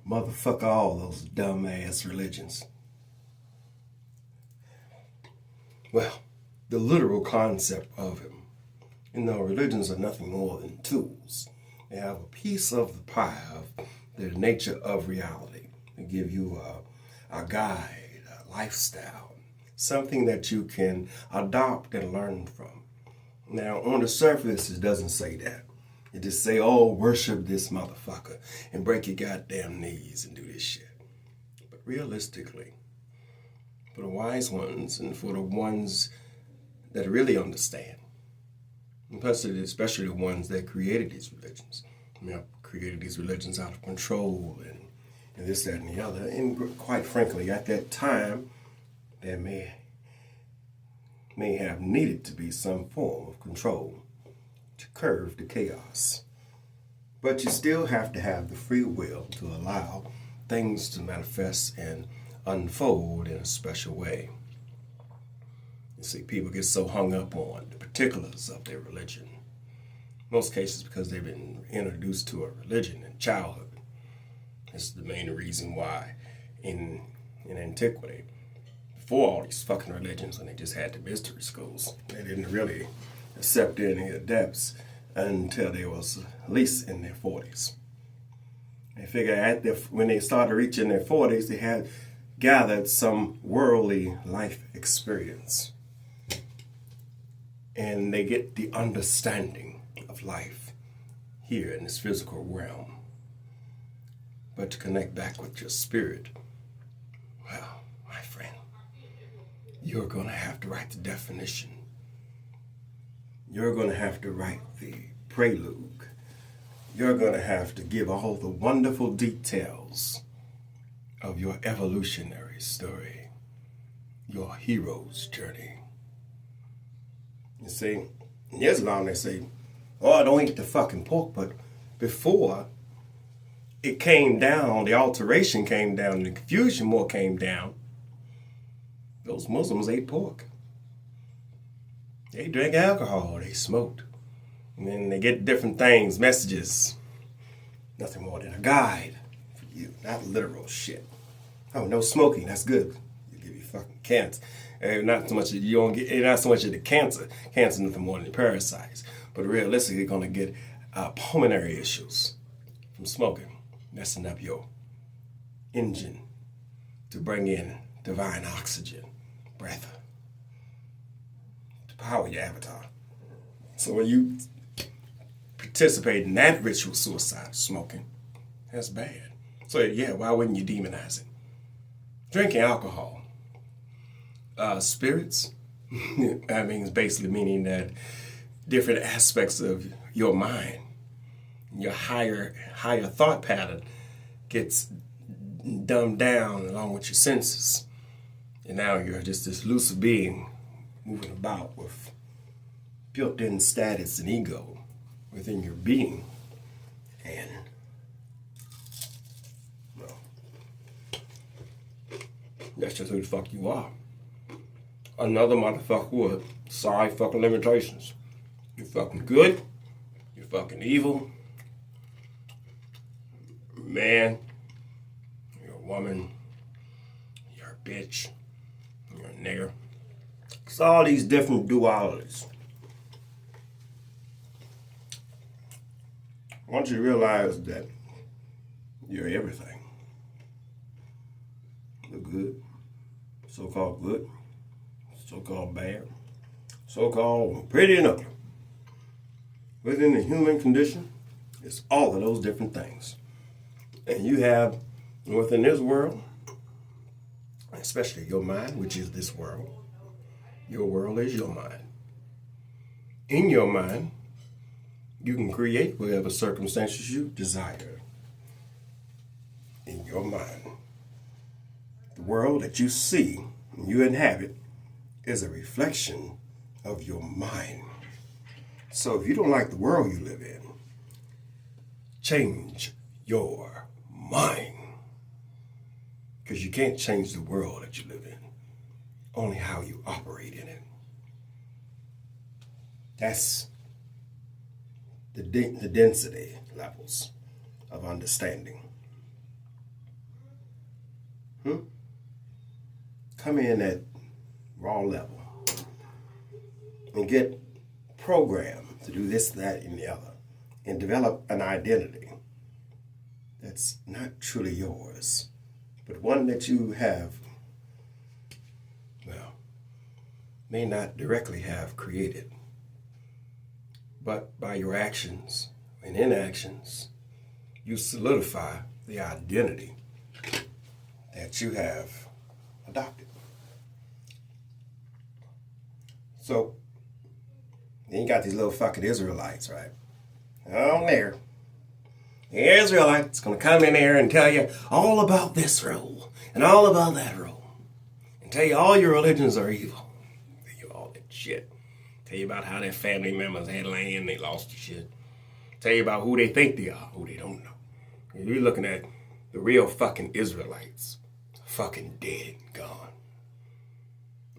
Motherfucker all those dumbass religions. Well, the literal concept of it. Religions are nothing more than tools. They have a piece of the pie of the nature of reality. They give you a guide, a lifestyle, something that you can adopt and learn from. Now, on the surface, it doesn't say that. It just say, oh, worship this motherfucker and break your goddamn knees and do this shit. But realistically, for the wise ones and for the ones that really understand, and plus, especially the ones that created these religions, created these religions out of control and this, that, and the other. And quite frankly, at that time, there may have needed to be some form of control to curb the chaos. But you still have to have the free will to allow things to manifest and unfold in a special way. You see, people get so hung up on the particulars of their religion. In most cases because they've been introduced to a religion in childhood. This is the main reason why in antiquity, before all these fucking religions, when they just had the mystery schools, they didn't really accept any adepts until they was at least in their 40s. They figured when they started reaching their 40s, they had gathered some worldly life experience. And they get the understanding of life here in this physical realm. But to connect back with your spirit, well, my friend, you're going to have to write the definition. You're going to have to write the prelude. You're going to have to give all the wonderful details of your evolutionary story, your hero's journey. You see, in Islam they say, oh, don't eat the fucking pork, but before it came down, the alteration came down, and the confusion more came down, those Muslims ate pork. They drank alcohol, they smoked. And then they get different things, messages. Nothing more than a guide for you, not literal shit. Oh, no smoking, that's good. You give you fucking cancer. Not so much you don't get, not so much of the cancer. Cancer nothing more than parasites. But realistically, you're gonna get pulmonary issues from smoking, messing up your engine to bring in divine oxygen, breath, to power your avatar. So when you participate in that ritual suicide, smoking, that's bad. So yeah, why wouldn't you demonize it? Drinking alcohol. Spirits, that means basically meaning that different aspects of your mind, your higher thought pattern gets dumbed down along with your senses. And now you're just this lucid being moving about with built-in status and ego within your being. And, well, that's just who the fuck you are. Another motherfucker with sorry fucking limitations. You're fucking good. You're fucking evil. Man. You're a woman. You're a bitch. You're a nigger. It's all these different dualities. Once you realize that you're everything. You're good. So-called good. So-called bad, so-called pretty and ugly. Within the human condition, it's all of those different things. And you have, within this world, especially your mind, which is this world, your world is your mind. In your mind, you can create whatever circumstances you desire. In your mind. The world that you see and you inhabit is a reflection of your mind. So if you don't like the world you live in, change your mind. Because you can't change the world that you live in, only how you operate in it. That's the density levels. of understanding. Come in at raw level and get programmed to do this, that, and the other, and develop an identity that's not truly yours, but one that you have, well, may not directly have created, but by your actions and inactions, you solidify the identity that you have adopted. So, then you got these little fucking Israelites, right? On there. The Israelites gonna come in there and tell you all about this rule and all about that rule. And tell you all your religions are evil. Tell you all that shit. Tell you about how their family members had land and they lost the shit. Tell you about who they think they are, who they don't know. And you're looking at the real fucking Israelites. Fucking dead and gone.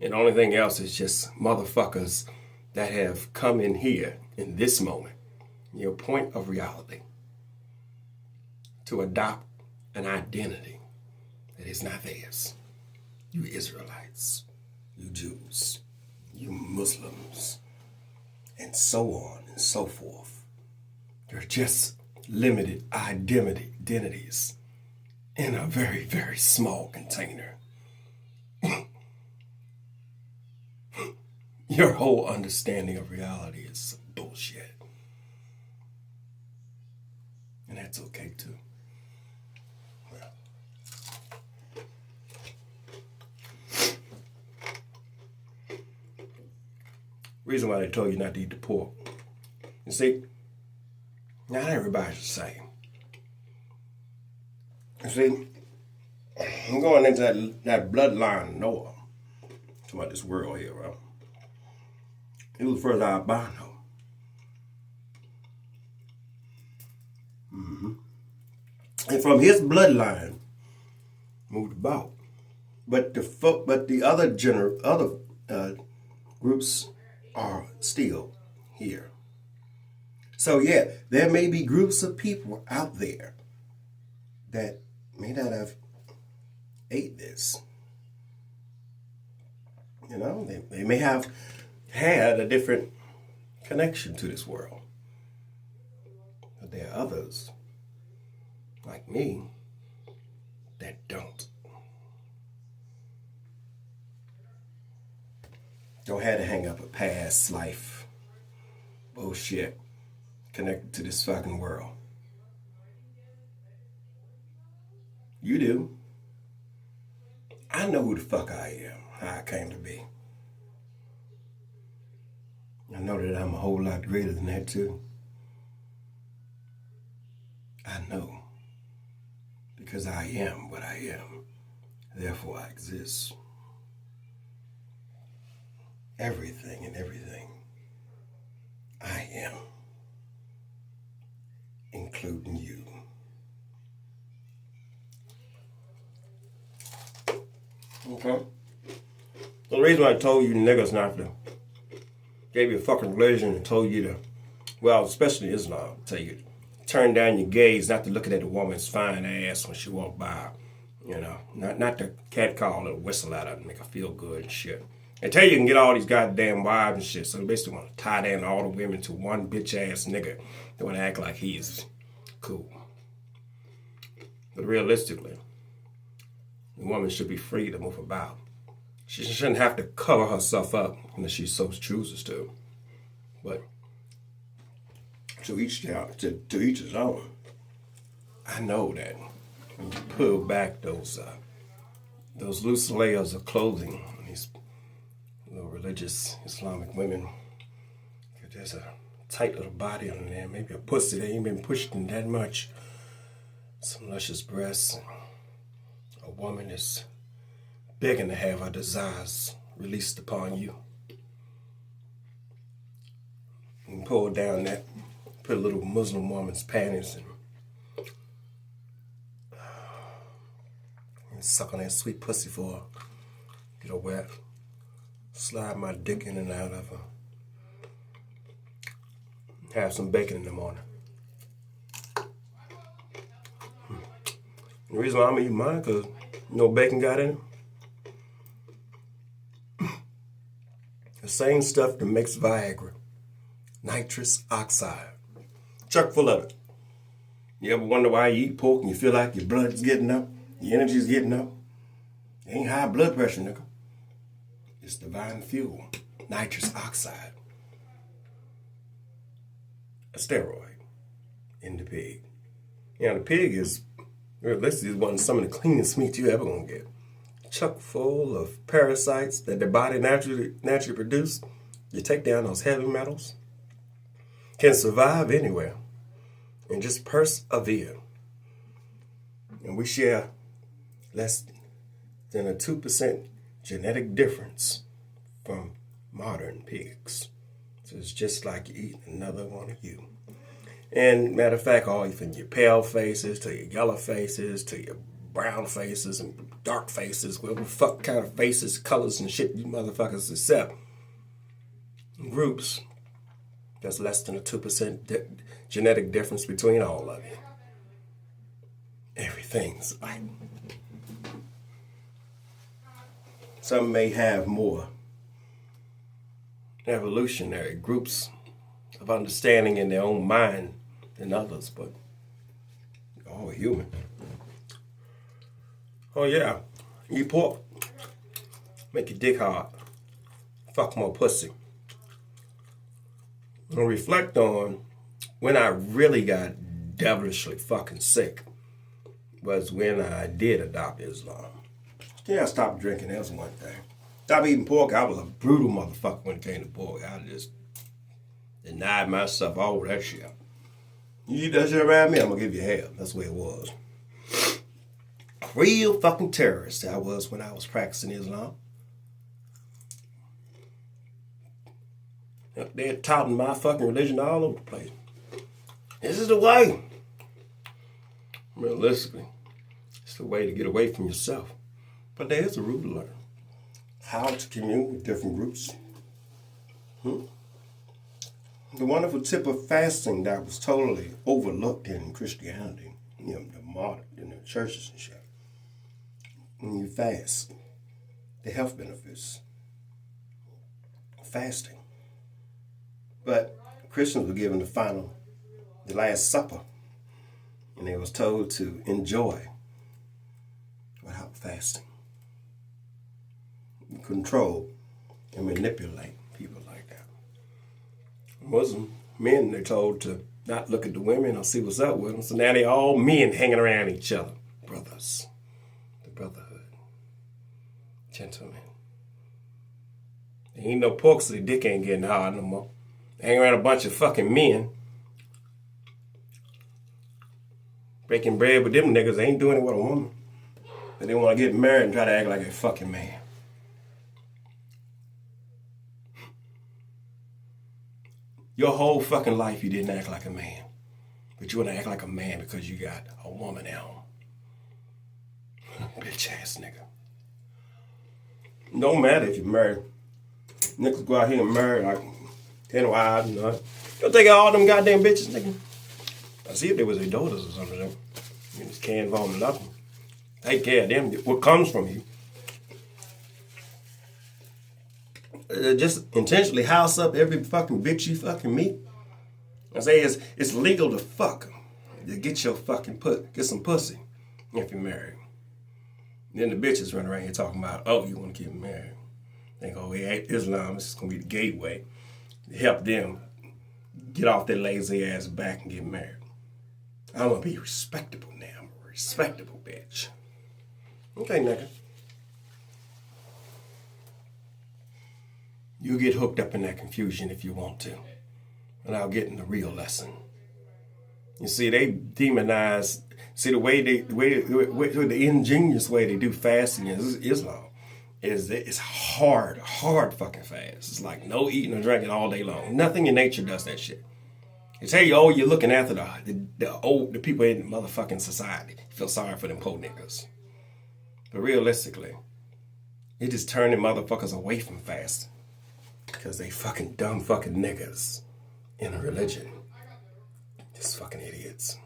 And the only thing else is just motherfuckers that have come in here in this moment, your point of reality, to adopt an identity that is not theirs. You Israelites, you Jews, you Muslims, and so on and so forth. They're just limited identities in a very, very small container. Your whole understanding of reality is bullshit. And that's okay too. Well. Reason why they told you not to eat the pork. You see, not everybody's the same. You see, I'm going into that bloodline of Noah. Talking about this world here, right? He was the first albino. And from his bloodline, moved about. But the other groups are still here. So yeah, there may be groups of people out there that may not have ate this. You know, they may have had a different connection to this world. But there are others, like me, that don't. Don't have to hang up a past life bullshit connected to this fucking world. You do. I know who the fuck I am, how I came to be. I know that I'm a whole lot greater than that too. I know. Because I am what I am. Therefore I exist. Everything and everything I am. Including you. Okay? The reason I told you niggas not to, gave you a fucking religion and told you to, well, especially Islam, tell you to turn down your gaze, not to look at a woman's fine ass when she walk by, you know, not to catcall or whistle at her and make her feel good and shit. They tell you can get all these goddamn wives and shit, so they basically want to tie down all the women to one bitch ass nigga. They want to act like he's cool. But realistically, the woman should be free to move about. She shouldn't have to cover herself up unless she so chooses to. But to each his own. I know that when you pull back those loose layers of clothing, these little religious Islamic women, there's a tight little body on there, maybe a pussy that ain't been pushed in that much, some luscious breasts. A woman is begging to have her desires released upon you. And pull down that, put a little Muslim woman's panties and suck on that sweet pussy for her. Get her wet. Slide my dick in and out of her. Have some bacon in the morning. The reason why I'm gonna eat mine, because you know bacon got in it. The same stuff that makes Viagra. Nitrous oxide. Chock full of it. You ever wonder why you eat pork and you feel like your blood's getting up? Your energy's getting up? It ain't high blood pressure, nigga. It's divine fuel. Nitrous oxide. A steroid in the pig. You know, the pig is, this is some of the cleanest meat you ever gonna get. Chock full of parasites that their body naturally produce. You take down those heavy metals. Can survive anywhere. And just persevere. And we share less than a 2% genetic difference from modern pigs. So it's just like you eat another one of you. And matter of fact, all from your pale faces to your yellow faces to your brown faces and dark faces, whatever fuck kind of faces, colors and shit you motherfuckers accept. Groups, there's less than a 2% genetic difference between all of you. Everything's like. Some may have more evolutionary groups of understanding in their own mind than others, but all human. Oh yeah, eat pork, make your dick hard, fuck more pussy. And reflect on when I really got devilishly fucking sick was when I did adopt Islam. Yeah, I stopped drinking, that was one thing. Stop eating pork, I was a brutal motherfucker when it came to pork. I just denied myself all that shit. You eat that shit around me, I'm gonna give you hell. That's the way it was. Real fucking terrorist I was when I was practicing Islam. They're touting my fucking religion all over the place. This is the way. Realistically, it's the way to get away from yourself. But there's a rule to learn. How to commune with different groups. The wonderful tip of fasting that was totally overlooked in Christianity, you know, the modern, in the churches and shit. When you fast, the health benefits of fasting. But Christians were given the Last Supper, and they was told to enjoy without fasting. Control and manipulate people like that. Muslim men, they're told to not look at the women or see what's up with them. So now they all men hanging around each other. Brothers. The brotherhood. Gentlemen. There ain't no pork, so the dick ain't getting hard no more. Hang around a bunch of fucking men. Breaking bread with them niggas. They ain't doing it with a woman. But they want to get married and try to act like a fucking man. Your whole fucking life you didn't act like a man. But you want to act like a man because you got a woman now. Bitch ass nigga. No matter if you're married. Niggas go out here and marry like 10 wives, you know. You'll take all them goddamn bitches, nigga. I see if they was their daughters or something. You just can't involve them nothing. Take care of them. What comes from you. Just intentionally house up every fucking bitch you fucking meet. I say it's legal to fuck. To get your fucking get some pussy if you're married. Then the bitches run around here talking about, oh, you want to keep married. Think, oh, yeah, Islam, this is going to be the gateway to help them get off their lazy ass back and get married. I want to be respectable now. I'm a respectable bitch. Okay, nigga. You'll get hooked up in that confusion if you want to. And I'll get in the real lesson. You see, they demonize. See, the ingenious way they do fasting in Islam is that it's hard fucking fast. It's like no eating or drinking all day long. Nothing in nature does that shit. They tell you, oh, you're looking after the people in the motherfucking society. You feel sorry for them poor niggas. But realistically, it just turn them motherfuckers away from fasting. Because they fucking dumb fucking niggas in a religion. Just fucking idiots.